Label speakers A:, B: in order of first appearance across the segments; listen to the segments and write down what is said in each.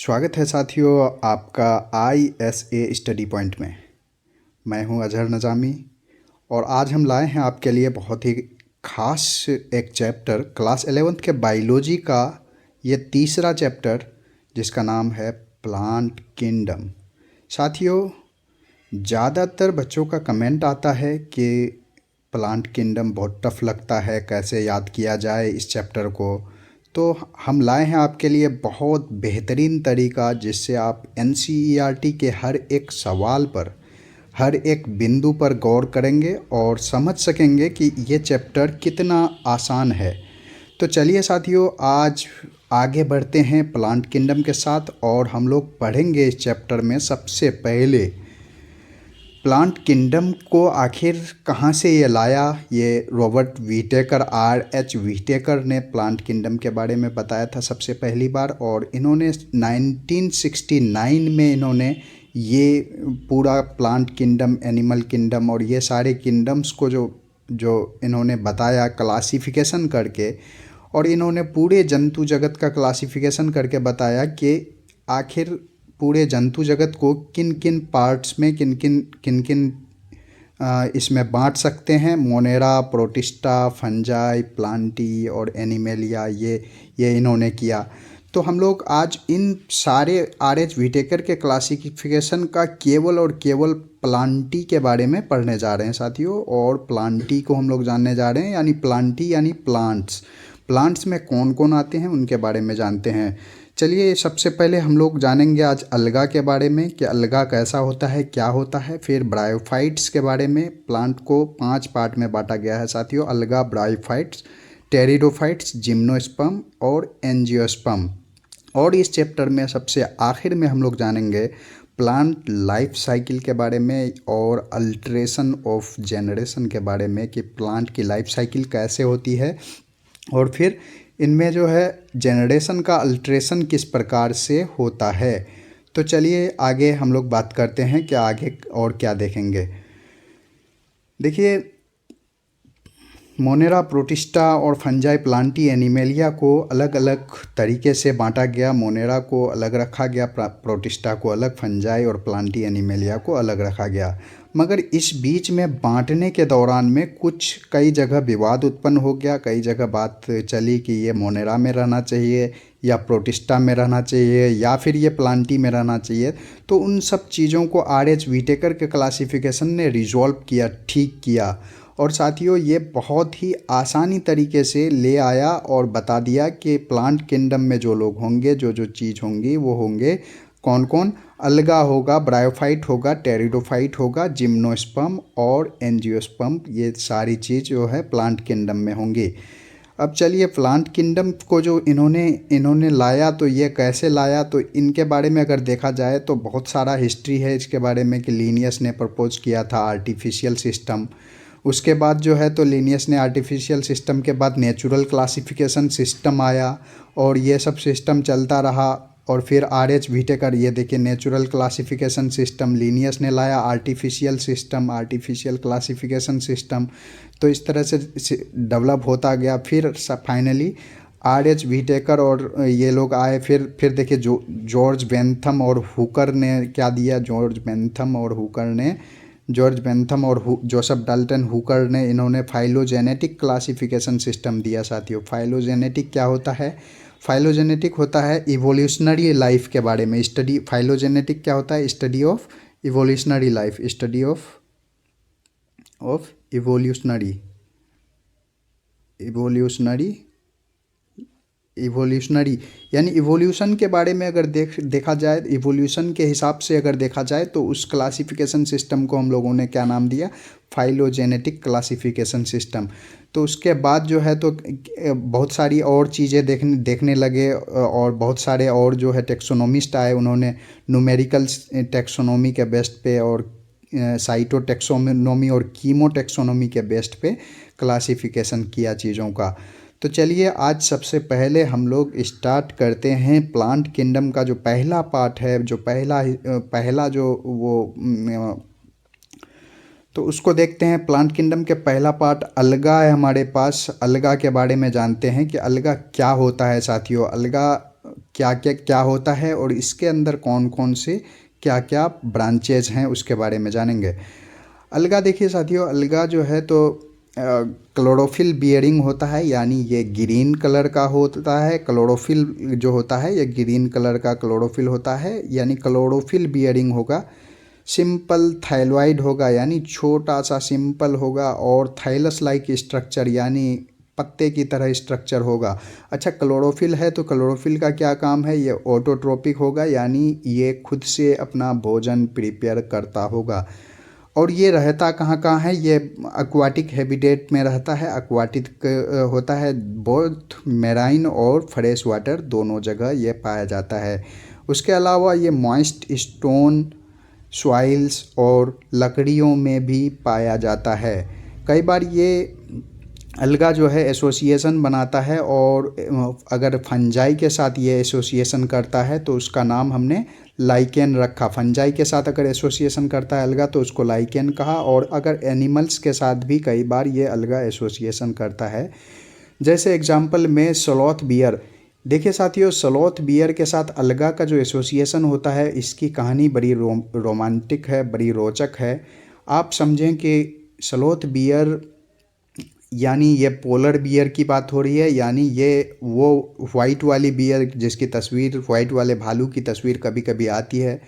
A: स्वागत है साथियों आपका ISA स्टडी पॉइंट में। मैं हूं अजहर नज़ामी और आज हम लाए हैं आपके लिए बहुत ही ख़ास एक चैप्टर क्लास 11th के बायोलॉजी का ये तीसरा चैप्टर जिसका नाम है प्लांट किंगडम। साथियों, ज़्यादातर बच्चों का कमेंट आता है कि प्लांट किंगडम बहुत टफ़ लगता है, कैसे याद किया जाए इस चैप्टर को। तो हम लाए हैं आपके लिए बहुत बेहतरीन तरीका जिससे आप NCERT के हर एक सवाल पर, हर एक बिंदु पर गौर करेंगे और समझ सकेंगे कि ये चैप्टर कितना आसान है। तो चलिए साथियों, आज आगे बढ़ते हैं प्लांट किंगडम के साथ और हम लोग पढ़ेंगे इस चैप्टर में सबसे पहले प्लांट किंगडम को आखिर कहाँ से ये लाया। ये रॉबर्ट व्हिटेकर RH व्हिटेकर ने प्लांट किंगडम के बारे में बताया था सबसे पहली बार, और इन्होंने 1969 में इन्होंने ये पूरा प्लांट किंगडम, एनिमल किंगडम और ये सारे किंगडम्स को जो इन्होंने बताया क्लासिफिकेशन करके, और इन्होंने पूरे जंतु जगत का क्लासिफिकेशन करके बताया कि आखिर पूरे जंतु जगत को किन किन पार्ट्स में किन किन इसमें बांट सकते हैं। मोनेरा, प्रोटिस्टा, फंजाई, प्लांटी और एनिमेलिया, ये इन्होंने किया। तो हम लोग आज इन सारे RH व्हिटेकर के क्लासिफिकेशन का केवल और केवल प्लांटी के बारे में पढ़ने जा रहे हैं साथियों। और प्लांटी को हम लोग जानने जा रहे हैं, यानी प्लांटी यानी प्लांट्स में कौन कौन आते हैं उनके बारे में जानते हैं। चलिए, सबसे पहले हम लोग जानेंगे आज अलगा के बारे में कि अलगा कैसा होता है, क्या होता है। फिर ब्रायोफाइट्स के बारे में। प्लांट को 5 पार्ट में बांटा गया है साथियों: अलगा, ब्रायोफाइट्स, टेरिडोफाइट्स, जिम्नोस्पर्म और एंजियोस्पर्म। और इस चैप्टर में सबसे आखिर में हम लोग जानेंगे प्लांट लाइफ साइकिल के बारे में और अल्ट्रेशन ऑफ जनरेशन के बारे में कि प्लांट की लाइफ साइकिल कैसे होती है, और फिर इनमें जो है जनरेशन का अल्ट्रेशन किस प्रकार से होता है। तो चलिए आगे हम लोग बात करते हैं कि आगे और क्या देखेंगे। देखिए, मोनेरा, प्रोटिस्टा और फंजाई, प्लांटी, एनिमेलिया को अलग अलग तरीके से बांटा गया। मोनेरा को अलग रखा गया, प्रोटिस्टा को अलग, फंजाई और प्लांटी, एनिमेलिया को अलग रखा गया। मगर इस बीच में बांटने के दौरान में कई जगह विवाद उत्पन्न हो गया। कई जगह बात चली कि ये मोनेरा में रहना चाहिए या प्रोटिस्टा में रहना चाहिए या फिर ये प्लांटी में रहना चाहिए। तो उन सब चीज़ों को RH व्हिटेकर के क्लासिफिकेशन ने रिजॉल्व किया, ठीक किया। और साथियों, ये बहुत ही आसानी तरीके से ले आया और बता दिया कि प्लांट किंगडम में जो लोग होंगे, जो चीज़ होंगी, वो होंगे कौन कौन। अलगा होगा, ब्रायोफाइट होगा, टेरिडोफाइट होगा, जिम्नोस्पर्म और एंजियोस्पर्म। ये सारी चीज़ जो है प्लांट किंगडम में होंगी। अब चलिए, प्लांट किंगडम को जो इन्होंने लाया, तो ये कैसे लाया, तो इनके बारे में अगर देखा जाए तो बहुत सारा हिस्ट्री है इसके बारे में कि लिनियस ने प्रपोज किया था आर्टिफिशियल सिस्टम। उसके बाद जो है तो लिनियस ने आर्टिफिशियल सिस्टम के बाद नेचुरल क्लासिफिकेशन सिस्टम आया और ये सब सिस्टम चलता रहा। और फिर RH व्हिटेकर, ये देखिए, नेचुरल क्लासिफिकेशन सिस्टम, लिनियस ने लाया artificial system, artificial classification system. तो इस तरह से डेवलप होता गया। फिर फाइनली RH व्हिटेकर और ये लोग आए। फिर देखिए, जॉर्ज बेंथम और हुकर ने क्या दिया। जॉर्ज बेंथम और जोसेफ डाल्टन हुकर ने, इन्होंने फाइलोजेनेटिक क्लासिफिकेशन सिस्टम दिया साथियों। फाइलोजेनेटिक क्या होता है? फाइलोजेनेटिक होता है इवोल्यूशनरी लाइफ के बारे में स्टडी। फाइलोजेनेटिक क्या होता है? Study of evolutionary life, study of evolutionary यानी इवोल्यूशन के बारे में अगर देखा जाए, इवोल्यूशन के हिसाब से अगर देखा जाए तो उस क्लासिफिकेशन सिस्टम को हम लोगों ने क्या नाम दिया? Phylogenetic classification system. तो उसके बाद जो है तो बहुत सारी और चीज़ें देखने लगे और बहुत सारे और जो है टेक्सोनोमिस्ट आए। उन्होंने न्यूमेरिकल टेक्सोनोमी के बेस्ट पे और साइटो टेक्सोनोमी और कीमो टेक्सोनोमी के बेस्ट पे क्लासिफिकेशन किया चीज़ों का। तो चलिए, आज सबसे पहले हम लोग स्टार्ट करते हैं प्लांट किंगडम का जो पहला पार्ट है, जो पहला जो वो तो उसको देखते हैं। प्लांट किंगडम के पहला पार्ट अलगा है हमारे पास। अलगा के बारे में जानते हैं कि अलगा क्या होता है साथियों। अलगा क्या क्या क्या होता है और इसके अंदर कौन कौन से क्या क्या ब्रांचेज हैं उसके बारे में जानेंगे। अलगा देखिए साथियों, अलगा जो है तो क्लोरोफिल बियरिंग होता है, यानी ये ग्रीन कलर का होता है। क्लोरोफिल जो होता है ये ग्रीन कलर का क्लोरोफिल होता है, यानी क्लोरोफिल बियरिंग होगा। सिंपल थाइलॉइड होगा, यानी छोटा सा सिंपल होगा, और थाइलस लाइक स्ट्रक्चर यानी पत्ते की तरह स्ट्रक्चर होगा। अच्छा, क्लोरोफिल है तो क्लोरोफिल का क्या काम है, ये ऑटोट्रोपिक होगा, यानी ये खुद से अपना भोजन प्रिपेयर करता होगा। और ये रहता कहाँ कहाँ है, ये एक्वाटिक हैबिटेट में रहता है। एक्वाटिक होता है, बोथ मैराइन और फ्रेश वाटर दोनों जगह ये पाया जाता है। उसके अलावा ये मॉइस्ट स्टोन, सॉइल्स और लकड़ियों में भी पाया जाता है। कई बार ये अलगा जो है एसोसिएशन बनाता है, और अगर फंजाई के साथ ये एसोसिएशन करता है तो उसका नाम हमने लाइकेन रखा। फंजाई के साथ अगर एसोसिएशन करता है अलगा तो उसको लाइकेन कहा, और अगर एनिमल्स के साथ भी कई बार ये अलगा एसोसिएशन करता है। जैसे एग्जांपल में स्लॉथ बियर, देखिए साथियों, स्लॉथ बियर के साथ अलगा का जो एसोसिएशन होता है इसकी कहानी बड़ी रोमांटिक है, बड़ी रोचक है। आप समझें कि स्लॉथ बियर यानी ये पोलर बियर की बात हो रही है, यानी ये वो वाइट वाली बियर जिसकी तस्वीर, वाइट वाले भालू की तस्वीर कभी कभी आती है,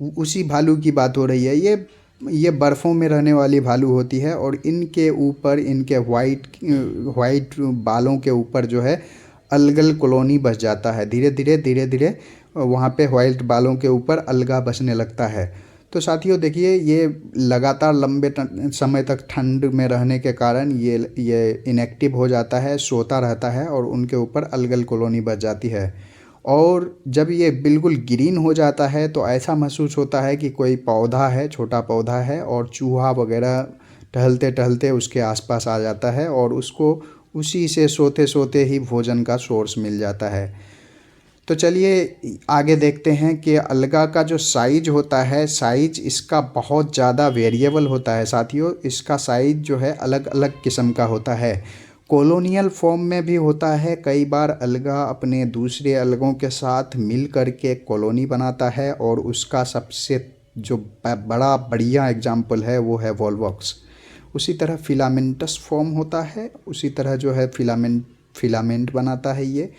A: उसी भालू की बात हो रही है। ये बर्फ़ों में रहने वाली भालू होती है, और इनके ऊपर, इनके वाइट बालों के ऊपर जो है अलगल कॉलोनी बस जाता है। धीरे धीरे वहाँ पे वाइट बालों के ऊपर अलगा बसने लगता है। तो साथियों देखिए, ये लगातार लंबे समय तक ठंड में रहने के कारण ये इनएक्टिव हो जाता है, सोता रहता है, और उनके ऊपर अलगल कॉलोनी बच जाती है। और जब ये बिल्कुल ग्रीन हो जाता है तो ऐसा महसूस होता है कि कोई पौधा है, छोटा पौधा है, और चूहा वगैरह टहलते टहलते उसके आसपास आ जाता है, और उसको उसी से सोते सोते ही भोजन का सोर्स मिल जाता है। तो चलिए आगे देखते हैं कि अलगा का जो साइज होता है, साइज इसका बहुत ज़्यादा वेरिएबल होता है साथियों। इसका साइज जो है अलग अलग किस्म का होता है। कॉलोनियल फॉर्म में भी होता है। कई बार अलगा अपने दूसरे अलगों के साथ मिल कर के कॉलोनी बनाता है, और उसका सबसे जो बड़ा बढ़िया एग्जाम्पल है वो है वॉल्वॉक्स। उसी तरह फिलामेंटस फॉर्म होता है, उसी तरह जो है फिलामेंट बनाता है ये।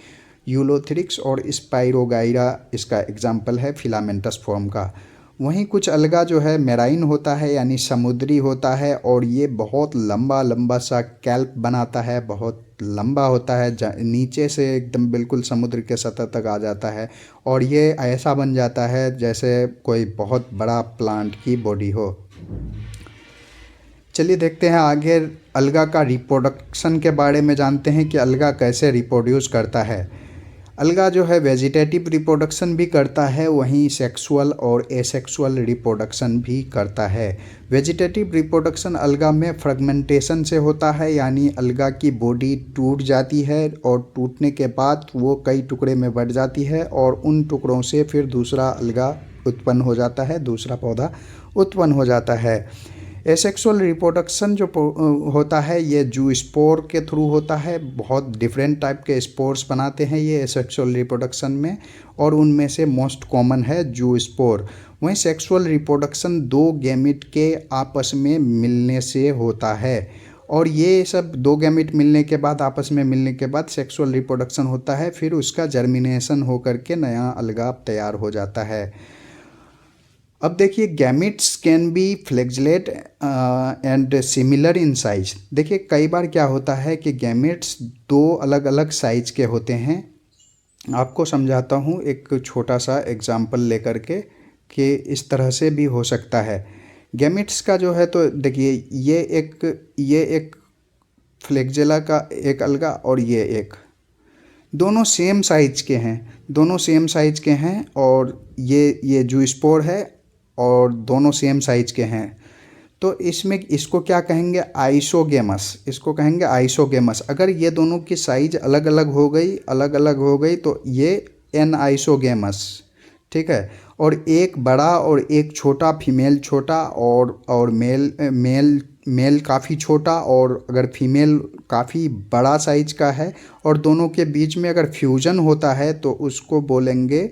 A: यूलोथ्रिक्स और स्पाइरोगाइरा इसका एग्जाम्पल है फिलामेंटस फॉर्म का। वहीं कुछ अलगा जो है मेराइन होता है, यानी समुद्री होता है, और ये बहुत लंबा लंबा सा कैल्प बनाता है, बहुत लंबा होता है, नीचे से एकदम बिल्कुल समुद्र के सतह तक आ जाता है, और ये ऐसा बन जाता है जैसे कोई बहुत बड़ा प्लांट की बॉडी हो। चलिए देखते हैं आगे अलगा का रिप्रोडक्शन के बारे में, जानते हैं कि अलगा कैसे रिप्रोड्यूस करता है। अलगा जो है वेजिटेटिव रिप्रोडक्शन भी करता है, वहीं सेक्सुअल और एसेक्सुअल रिप्रोडक्शन भी करता है। वेजिटेटिव रिप्रोडक्शन अलगा में फ्रेगमेंटेशन से होता है, यानी अलगा की बॉडी टूट जाती है, और टूटने के बाद वो कई टुकड़े में बट जाती है, और उन टुकड़ों से फिर दूसरा अलगा उत्पन्न हो जाता है, दूसरा पौधा उत्पन्न हो जाता है। एसेक्सुअल रिप्रोडक्शन जो होता है ये जूस्पोर के थ्रू होता है। बहुत डिफरेंट टाइप के स्पोर्स बनाते हैं ये एसेक्सुअल रिप्रोडक्शन में, और उनमें से मोस्ट कॉमन है जूस्पोर। वहीं सेक्सुअल रिप्रोडक्शन दो गैमेट के आपस में मिलने से होता है, और ये सब दो गैमेट मिलने के बाद, आपस में मिलने के बाद सेक्सुअल रिप्रोडक्शन होता है, फिर उसका जर्मिनेशन होकर के नया अलगा तैयार हो जाता है। अब देखिए, gametes can be flagellate and similar in size. देखिए कई बार क्या होता है कि गैमेट्स दो अलग अलग साइज के होते हैं। आपको समझाता हूँ एक छोटा सा एग्जांपल लेकर के कि इस तरह से भी हो सकता है। गैमेट्स का जो है तो देखिए, ये एक फ्लैगेला का एक अलगा, और ये एक, दोनों सेम साइज के हैं, दोनों सेम साइज के हैं, और ये जूस्पोर है, और दोनों सेम साइज के हैं। तो इसमें इसको क्या कहेंगे, आइसोगेमस, इसको कहेंगे आइसोगेमस। अगर ये दोनों की साइज अलग अलग हो गई तो ये एन आइसोगेमस, ठीक है। और एक बड़ा और एक छोटा, फीमेल छोटा और मेल काफ़ी छोटा, और अगर फीमेल काफ़ी बड़ा साइज का है और दोनों के बीच में अगर फ्यूजन होता है तो उसको बोलेंगे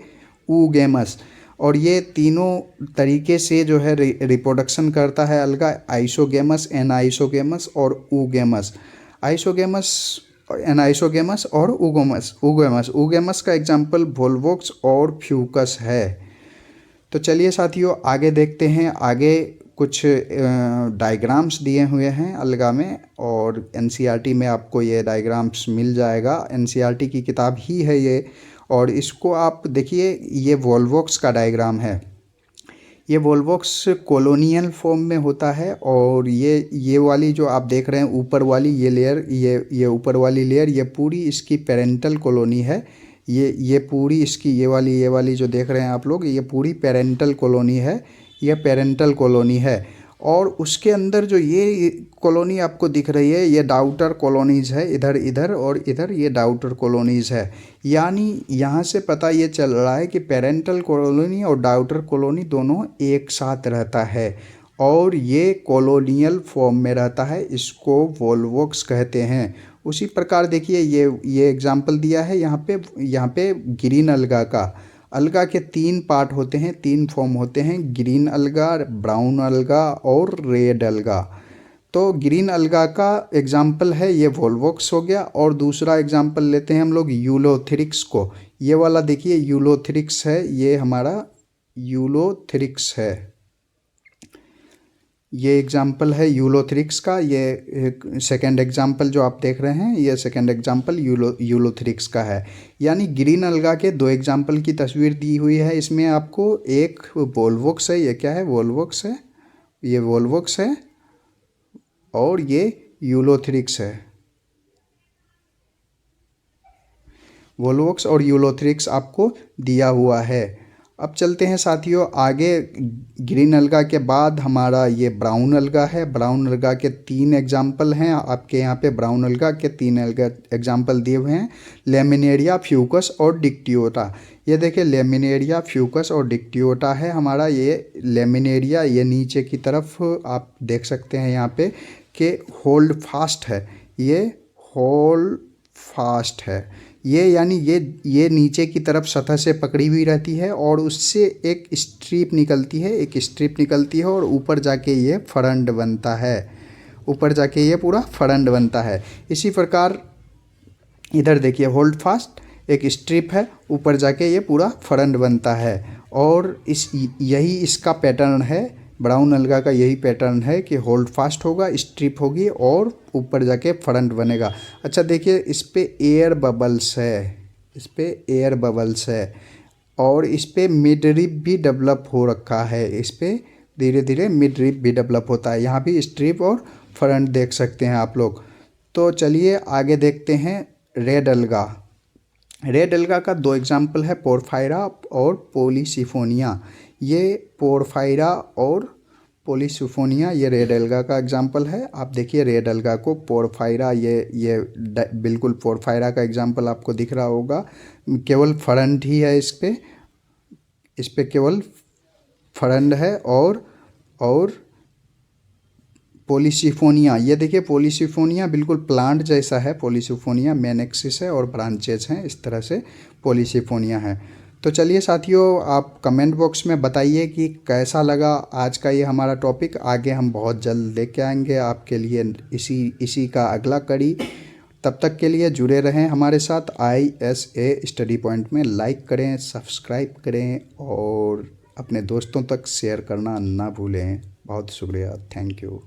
A: ऊगेमस। और ये तीनों तरीके से जो है रिप्रोडक्शन करता है अलगा, आइसोगेमस, एनाइसोगेमस और ऊगेमस। आइसोगेमस, एनाइसोगेमस और ऊगेमस का एग्जाम्पल वोल्वोक्स और फ्यूकस है। तो चलिए साथियों आगे देखते हैं। आगे कुछ डायग्राम्स दिए हुए हैं अलगा में, और एनसीईआरटी में आपको ये डायग्राम्स मिल जाएगा। एनसीईआरटी की किताब ही है ये, और इसको आप देखिए, ये वोल्वोक्स का डायग्राम है। ये वोल्वोक्स कॉलोनियल फॉर्म में होता है, और ये वाली जो आप देख रहे हैं ऊपर वाली ये लेयर, ये ऊपर वाली लेयर, ये पूरी इसकी पेरेंटल कॉलोनी है। ये पूरी इसकी ये वाली जो देख रहे हैं आप लोग, ये पूरी पेरेंटल कॉलोनी है, ये पेरेंटल कॉलोनी है। और उसके अंदर जो ये कॉलोनी आपको दिख रही है, ये डाउटर कॉलोनीज़ है, इधर इधर और इधर ये डाउटर कॉलोनीज़ है। यानी यहाँ से पता ये चल रहा है कि पेरेंटल कॉलोनी और डाउटर कॉलोनी दोनों एक साथ रहता है, और ये कॉलोनियल फॉर्म में रहता है। इसको वोल्वोक्स कहते हैं। उसी प्रकार देखिए, ये एग्जाम्पल दिया है यहाँ पे ग्रीन अलगा का। अलगा के 3 पार्ट होते हैं, 3 फॉर्म होते हैं, ग्रीन अलगा, ब्राउन अलगा और रेड अलगा। तो ग्रीन अलगा का एग्जाम्पल है ये वोल्वोक्स हो गया। और दूसरा एग्जाम्पल लेते हैं हम लोग यूलोथ्रिक्स को। ये वाला देखिए यूलोथ्रिक्स है, ये हमारा यूलोथ्रिक्स है। ये एग्जाम्पल है यूलोथ्रिक्स का। ये सेकंड एग्जाम्पल जो आप देख रहे हैं, ये सेकंड एग्जाम्पल यूलोथ्रिक्स का है। यानी ग्रीन अलगा के 2 एग्जाम्पल की तस्वीर दी हुई है इसमें आपको। एक वोल्वोक्स है, ये क्या है, वोल्वोक्स है, ये वोल्वोक्स है, और ये यूलोथ्रिक्स है। वोल्वोक्स और यूलोथ्रिक्स आपको दिया हुआ है। अब चलते हैं साथियों आगे। ग्रीन अलगा के बाद हमारा ये ब्राउन अलगा है। ब्राउन अलगा के 3 एग्जाम्पल हैं आपके यहाँ पे। ब्राउन अलगा के 3 अलगा एग्जाम्पल दिए हुए हैं, लेमिनेरिया, फ्यूकस और डिक्टियोटा। ये देखिए लेमिनेरिया, फ्यूकस और डिक्टियोटा है हमारा। ये लेमिनेरिया ये नीचे की तरफ आप देख सकते हैं यहाँ पे कि होल्ड फास्ट है, ये होल्ड फास्ट है। ये यानी ये नीचे की तरफ सतह से पकड़ी हुई रहती है, और उससे एक स्ट्रिप निकलती है, और ऊपर जाके ये फरंड बनता है, ऊपर जाके ये पूरा फरंड बनता है। इसी प्रकार इधर देखिए होल्ड फास्ट, एक स्ट्रिप है, ऊपर जाके ये पूरा फरंड बनता है। और यही इसका पैटर्न है, ब्राउन अलगा का यही पैटर्न है कि होल्ड फास्ट होगा, स्ट्रिप होगी और ऊपर जाके फरंट बनेगा। अच्छा देखिए इस पे एयर बबल्स है, इस पे एयर बबल्स है, और इस पे मिड रिब भी डेवलप हो रखा है। इस पे धीरे धीरे मिड रिब भी डेवलप होता है। यहाँ भी स्ट्रिप और फरंट देख सकते हैं आप लोग। तो चलिए आगे देखते हैं रेड अलगा। रेड अलगा का 2 एग्जाम्पल है, पोरफायरा और पोलीसिफोनिया। ये पोरफायरा और पोलीसिफोनिया ये रेड अलगा का एग्जाम्पल है। आप देखिए रेड अलगा को, पोरफायरा ये बिल्कुल पोरफायरा का एग्जाम्पल आपको दिख रहा होगा। केवल फरंट ही है इस पे केवल फरंड है। और पोलीसिफोनिया, ये देखिए पोलीसिफोनिया बिल्कुल प्लांट जैसा है। पोलीसिफोनिया मेन एक्सिस है और ब्रांचेज हैं, इस तरह से पोलीसिफोनिया है। तो चलिए साथियों आप कमेंट बॉक्स में बताइए कि कैसा लगा आज का ये हमारा टॉपिक। आगे हम बहुत जल्द लेके आएंगे आपके लिए इसी का अगला कड़ी। तब तक के लिए जुड़े रहें हमारे साथ ISA स्टडी पॉइंट में। लाइक करें, सब्सक्राइब करें और अपने दोस्तों तक शेयर करना ना भूलें। बहुत शुक्रिया, थैंक यू।